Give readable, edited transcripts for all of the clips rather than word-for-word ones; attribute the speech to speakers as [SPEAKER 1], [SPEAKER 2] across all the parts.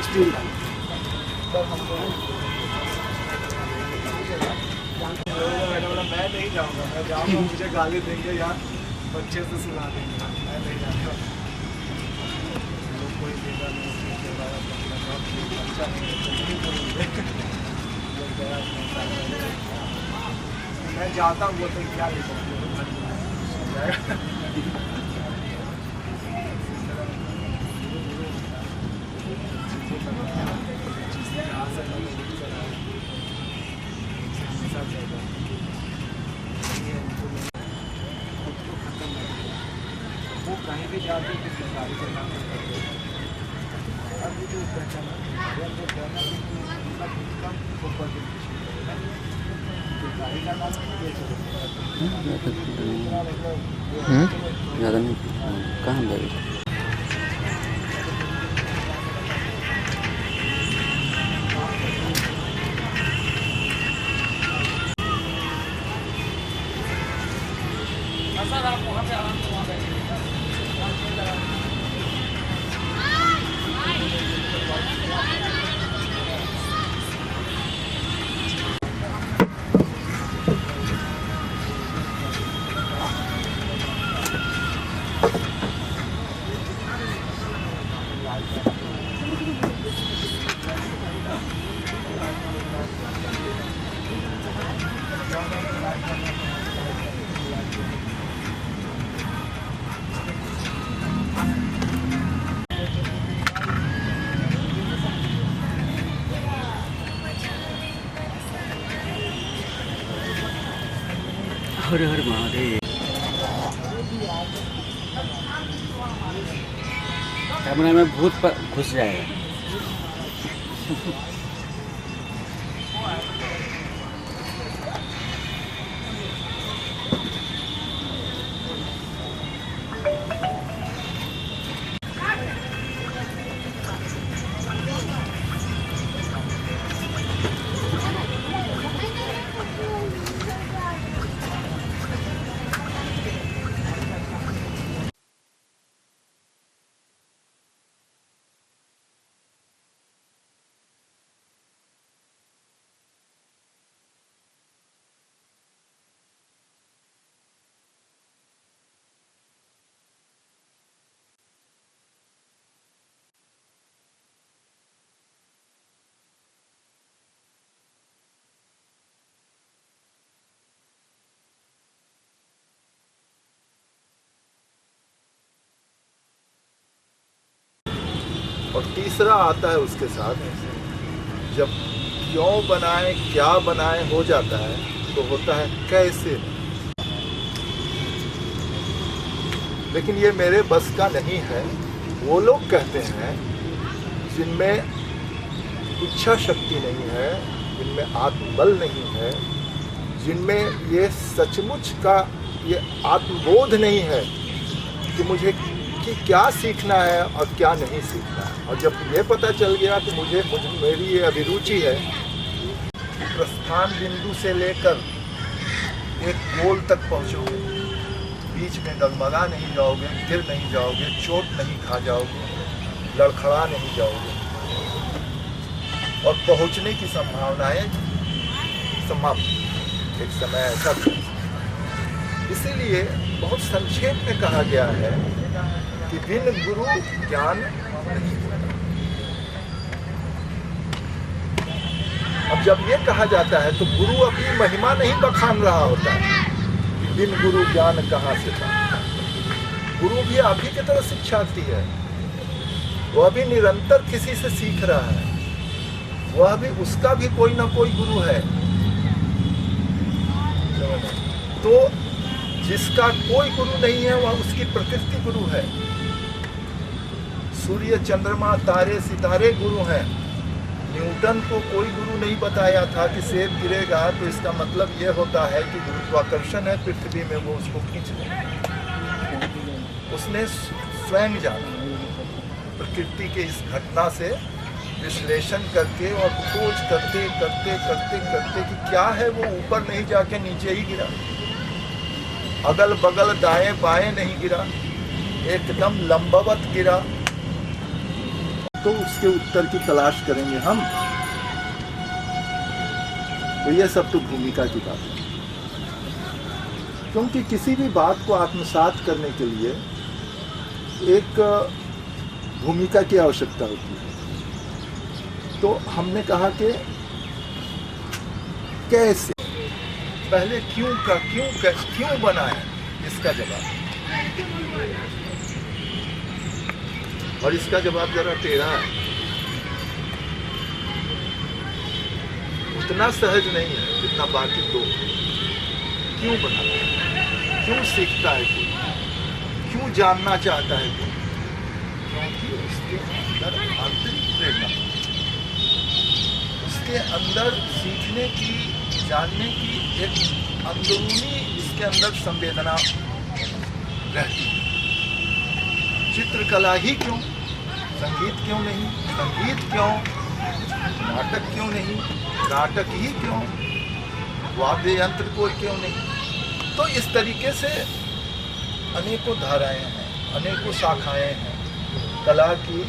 [SPEAKER 1] Steel का मैं नहीं जाऊँगा, मैं जाऊँगा मुझे गाली देंगे या बच्चे से सुना देंगे, मैं नहीं जाऊँगा। कोई देगा नहीं, अच्छा नहीं मैं जाता हूँ, वो तो क्या ले सकते वो कहीं भी जाते हैं किसी गाड़ी से काम करते हैं। अभी जो पहचाना
[SPEAKER 2] ज़्यादा नहीं कहाँ बैठ
[SPEAKER 1] सर आप वहाँ पे आराम से वहाँ बैठिए।
[SPEAKER 2] हर हर महादेव। कैमरा में भूत घुस जाएगा।
[SPEAKER 3] और तीसरा आता है उसके साथ, जब क्यों बनाए क्या बनाए हो जाता है तो होता है कैसे। लेकिन ये मेरे बस का नहीं है। वो लोग कहते हैं जिनमें इच्छा शक्ति नहीं है, जिनमें आत्मबल नहीं है, जिनमें ये सचमुच का ये आत्मबोध नहीं है कि मुझे कि क्या सीखना है और क्या नहीं सीखना है। और जब ये पता चल गया कि मेरी ये अभिरुचि है, प्रस्थान बिंदु से लेकर एक गोल तक पहुँचोगे, बीच में डगमगा नहीं जाओगे, गिर नहीं जाओगे, चोट नहीं खा जाओगे, लड़खड़ा नहीं जाओगे और पहुँचने की संभावनाएं समाप्त एक समय ऐसा था। इसीलिए बहुत संक्षेप में कहा गया है कि बिन गुरु ज्ञान नहीं होता। अब जब ये कहा जाता है तो गुरु अपनी महिमा नहीं बखान रहा होता है कि बिन गुरु ज्ञान कहाँ से था। गुरु भी आप ही की तरह शिक्षार्थी है, वह भी निरंतर किसी से सीख रहा है, वह भी उसका भी कोई ना कोई गुरु है। तो जिसका कोई गुरु नहीं है वह उसकी प्रकृति गुरु है। सूर्य चंद्रमा तारे सितारे गुरु हैं। न्यूटन को कोई गुरु नहीं बताया था कि सेब गिरेगा तो इसका मतलब यह होता है कि गुरुत्वाकर्षण है पृथ्वी में, वो उसको खींच ले। उसने स्वयं जाना, प्रकृति के इस घटना से विश्लेषण करके और खोज करते करते करते करते कि क्या है, वो ऊपर नहीं जाके नीचे ही गिरा। अगल बगल दाएं बाएं नहीं गिरा, एकदम लंबवत गिरा। तो उसके उत्तर की तलाश करेंगे हम। तो ये सब तो भूमिका की बात है, क्योंकि किसी भी बात को आत्मसात करने के लिए एक भूमिका की आवश्यकता होती है। तो हमने कहा कि कैसे, पहले क्यों बना है इसका जवाब, और इसका जवाब जरा टेढ़ा है, उतना सहज नहीं है जितना बाकी दो। क्यों बना है, क्यों सीखता है कोई, क्यों जानना चाहता है कोई? क्योंकि उसके अंदर आंतरिक प्रेरणा, उसके अंदर सीखने की, जानने की एक अंदरूनी इसके अंदर संवेदना रहती है। चित्रकला ही क्यों, संगीत क्यों नहीं, संगीत क्यों, नाटक क्यों नहीं, नाटक ही क्यों, वाद्य यंत्र कोई क्यों नहीं? तो इस तरीके से अनेकों धाराएं हैं, अनेकों शाखाएं हैं, कला की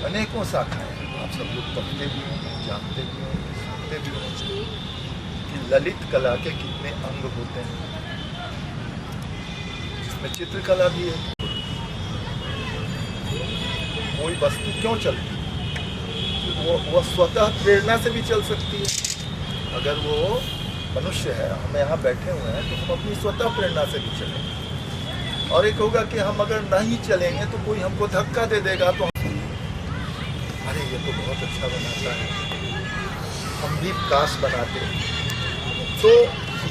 [SPEAKER 3] अनेकों शाखाएं हैं। आप सब लोग पढ़ते भी हैं, जानते भी हैं, सुनते भी हैं कि ललित कला के कितने अंग होते हैं, जिसमें चित्रकला भी है। कोई वस्तु क्यों चलती है, वो स्वतः प्रेरणा से भी चल सकती है। अगर वो मनुष्य है, हम यहाँ बैठे हुए हैं, तो हम अपनी स्वतः प्रेरणा से भी चलेंगे। और एक होगा कि हम अगर नहीं चलेंगे तो कोई हमको धक्का दे देगा, तो अरे ये तो बहुत अच्छा बनाता है, हम भी काश बनाते। तो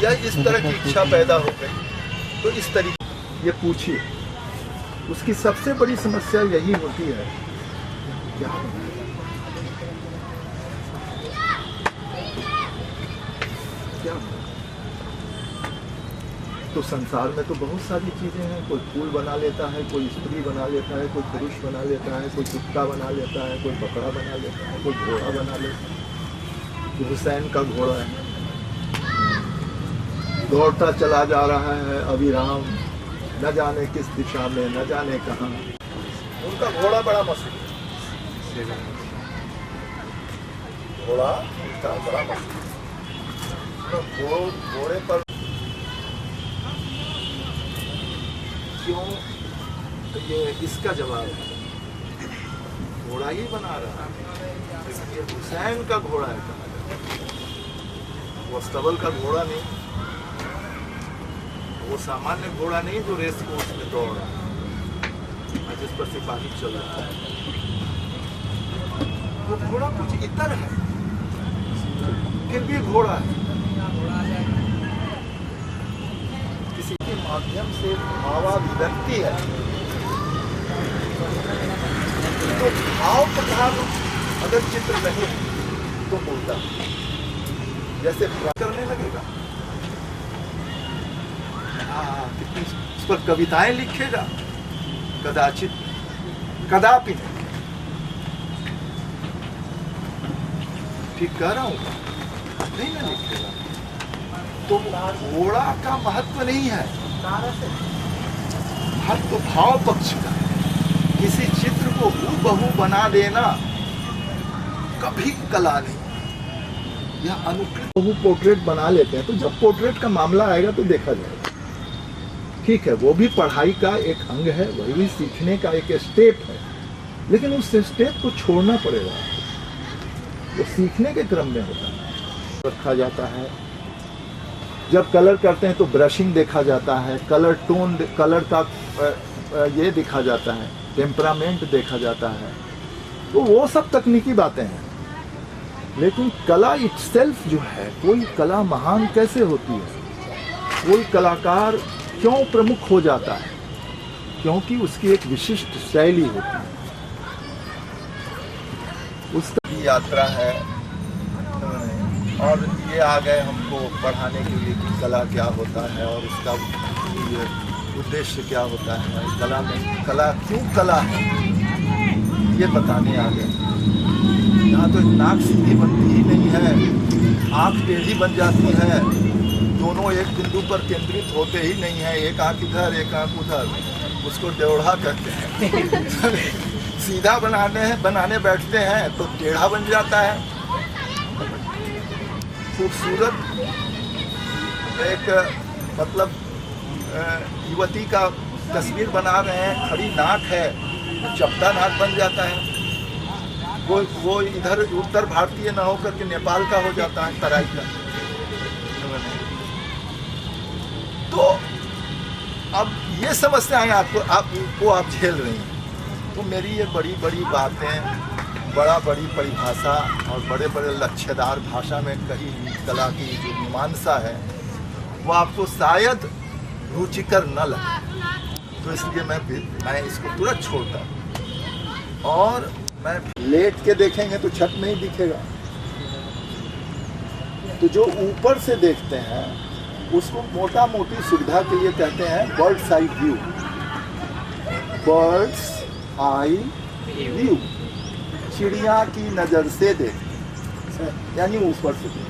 [SPEAKER 3] यह इस तरह की इच्छा पैदा हो गई। तो इस तरीके ये पूछिए, उसकी सबसे बड़ी समस्या यही होती है, क्या क्या। तो संसार में तो बहुत सारी चीजें हैं, कोई फूल बना लेता है, कोई स्त्री बना लेता है, कोई पुरुष बना लेता है, कोई कुत्ता बना लेता है, कोई बकरा बना लेता है, कोई घोड़ा बना लेता है। हुसैन का घोड़ा है, दौड़ता चला जा रहा है अविराम, न जाने किस दिशा में, न जाने कहाँ। उनका घोड़ा बड़ा मशहूर है, घोड़ा उनका बड़ा मशहूर। तो घोड़े पर क्यों, तो ये इसका जवाब है, घोड़ा ही बना रहा है, ये हुसैन का घोड़ा है, वो स्तबल का घोड़ा नहीं, वो सामान्य घोड़ा नहीं जो रेस कोर्स में दौड़ रहा है, जिस पर सिपाही चल रहा है। वो घोड़ा कुछ इतर है, फिर भी घोड़ा है। किसी के माध्यम से भावाभिव्यक्ति है, तो भाव प्रधान अगर चित्र नहीं तो बोलता जैसे करने लगेगा, कितनी उस पर कविताएं लिखेगा, कदाचित, कदापि नहीं। ठीक कह रहा हूं, नहीं ना लिखेगा। तो घोड़ा का महत्व नहीं है, महत्व भाव पक्ष का। किसी चित्र को हूबहू बना देना कभी कला नहीं। यह अनुकृत वो पोर्ट्रेट बना लेते हैं, तो जब पोर्ट्रेट का मामला आएगा तो देखा जाएगा। ठीक है, वो भी पढ़ाई का एक अंग है, वही भी सीखने का एक स्टेप है, लेकिन उस स्टेप को छोड़ना पड़ेगा। वो सीखने के क्रम में होता है, रखा जाता है। जब कलर करते हैं तो ब्रशिंग देखा जाता है, कलर टोन, कलर का ये देखा जाता है, टेम्परामेंट देखा जाता है। तो वो सब तकनीकी बातें हैं, लेकिन कला इटसेल्फ जो है, कोई कला महान कैसे होती है, कोई कलाकार क्यों प्रमुख हो जाता है, क्योंकि उसकी एक विशिष्ट शैली होती है। उसकी यात्रा है, और ये आ गए हमको पढ़ाने के लिए कि कला क्या होता है और उसका उद्देश्य क्या होता है, कला में कला क्यों कला है, ये बताने आ गए। यहाँ तो नाक सीधी बनती ही नहीं है, आँख टेढ़ी बन जाती है, दोनों एक बिंदु पर केंद्रित होते ही नहीं है, एक आंख इधर एक आंख उधर, उसको टेढ़ा कहते हैं। सीधा बनाने बैठते हैं तो टेढ़ा बन जाता है। खूबसूरत एक मतलब युवती का तस्वीर बना रहे हैं, खड़ी नाक है, चपटा नाक बन जाता है। वो इधर उत्तर भारतीय न होकर के नेपाल का हो जाता है, तराई का। तो अब ये समस्याएं आपको आप झेल रही हैं। तो मेरी ये बड़ी बड़ी बातें, बड़ी परिभाषा और बड़े बड़े लक्ष्यदार भाषा में कही कला की जो मीमांसा है वो आपको शायद रुचिकर न लगे, तो इसलिए मैं इसको तुरंत छोड़ता हूँ। और मैं लेट के देखेंगे तो छत नहीं दिखेगा, तो जो ऊपर से देखते हैं उसको मोटा मोटी सुविधा के लिए कहते हैं birds eye view. Birds eye view, चिड़िया की नज़र से देख, यानी ऊपर से देख।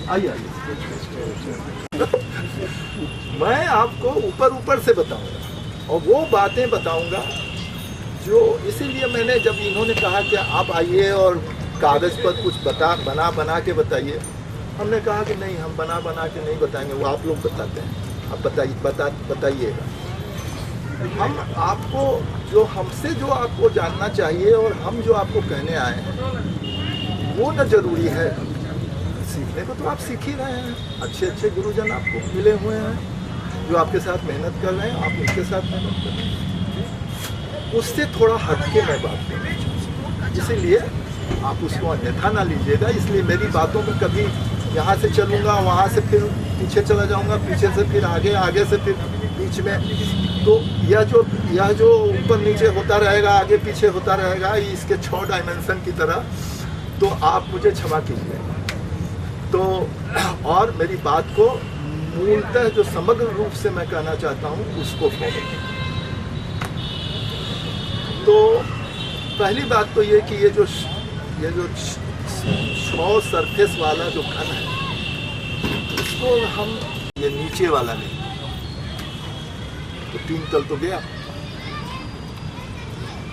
[SPEAKER 3] आइए मैं आपको ऊपर से बताऊंगा और वो बातें बताऊंगा जो, इसीलिए मैंने जब इन्होंने कहा कि आप आइए और कागज़ पर कुछ बना के बताइए, हमने कहा कि नहीं, हम बना के नहीं बताएंगे, वो आप लोग बताते हैं, आप बताइएगा। हम आपको हमसे जो आपको जानना चाहिए और हम जो आपको कहने आए हैं वो न जरूरी है। सीखने को तो आप सीख ही रहे हैं, अच्छे गुरुजन आपको मिले हुए हैं जो आपके साथ मेहनत कर रहे हैं, आप उनके साथ मेहनत कर रहे हैं। उससे थोड़ा हटके मैं बात करना चाहूँगा, इसीलिए आप उसको अन्यथा ना लीजिएगा। इसलिए मेरी बातों में कभी यहाँ से चलूँगा, वहाँ से फिर पीछे चला जाऊँगा, पीछे से फिर आगे से फिर बीच में, तो यह जो ऊपर नीचे होता रहेगा, आगे पीछे होता रहेगा, इसके 6 डायमेंशन की तरह। तो आप मुझे क्षमा कीजिए। तो और मेरी बात को मूलतः जो समग्र रूप से मैं कहना चाहता हूँ उसको फॉलो। तो पहली बात तो ये कि ये जो 6 सरफेस वाला जो घन है उसको हम, ये नीचे वाला नहीं, तो 3 तल तो गया।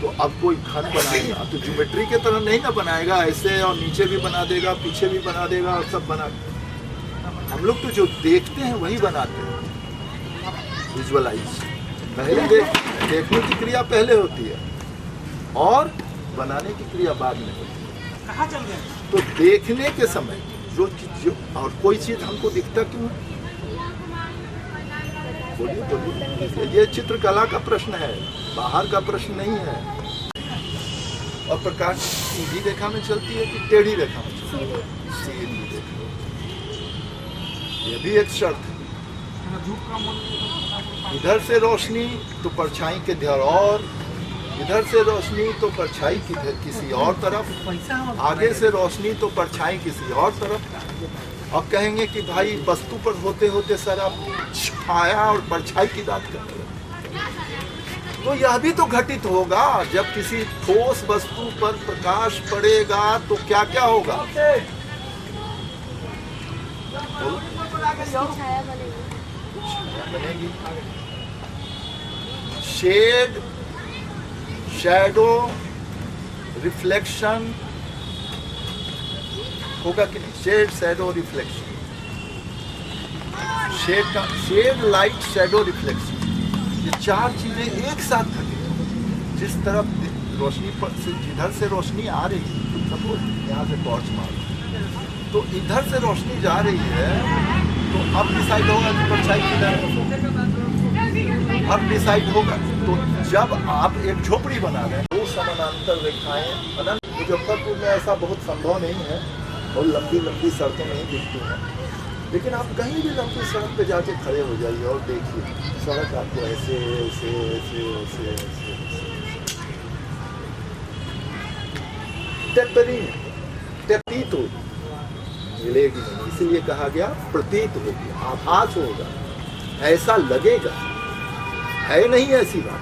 [SPEAKER 3] तो अब कोई घन बनाएगा तो ज्योमेट्री के तरह नहीं ना बनाएगा, ऐसे और नीचे भी बना देगा, पीछे भी बना देगा और सब बना। हम लोग तो जो देखते हैं वही बनाते हैं, विजुअलाइज। पहले देखने की क्रिया पहले होती है और बनाने की क्रिया बाद में होती है। तो देखने के समय जो और कोई चीज हमको दिखता क्यों है? बोलिए। ये चित्रकला का प्रश्न है, बाहर का प्रश्न नहीं है। और प्रकाश सीधी रेखा में चलती है कि टेढ़ी रेखा में चलती है? सीधी रेखा। ये भी एक शर्त है। इधर से रोशनी तो परछाई के घर, और इधर से रोशनी तो परछाई किसी और तरफ, आगे से रोशनी तो परछाई किसी और तरफ। अब कहेंगे कि भाई वस्तु पर होते होते सर आप छाया और परछाई की बात कर रहे हैं, तो यह भी तो घटित होगा। जब किसी ठोस वस्तु पर प्रकाश पड़ेगा तो क्या क्या होगा? छाया बनेगी। शेड, शैडो, रिफ्लेक्शन होगा कि नहीं? Shade, shadow, reflection. Shade, light, shadow, reflection, ये 4 चीजें एक साथ घटित होंगी। जिस तरफ रोशनी पर से, जिधर से रोशनी आ रही है, सपोज यहाँ से टॉर्च मार, तो इधर से रोशनी जा रही है, तो अब डिसाइड होगा कि परछाई किधर है, अब डिसाइड होगा। तो जब आप एक झोपड़ी बना रहे हैं, 2 समानांतर रेखाएं, मुजफ्फरपुर में ऐसा बहुत संभव नहीं है और लंबी सड़कें नहीं दिखती हैं, लेकिन आप कहीं भी लंबी सड़क पे जाके खड़े हो जाइए और देखिए सड़क आपको ऐसे प्रतीत होगी, मिलेगी नहीं। इसीलिए कहा गया प्रतीत होगी, आभास होगा, ऐसा लगेगा, है नहीं ऐसी बात।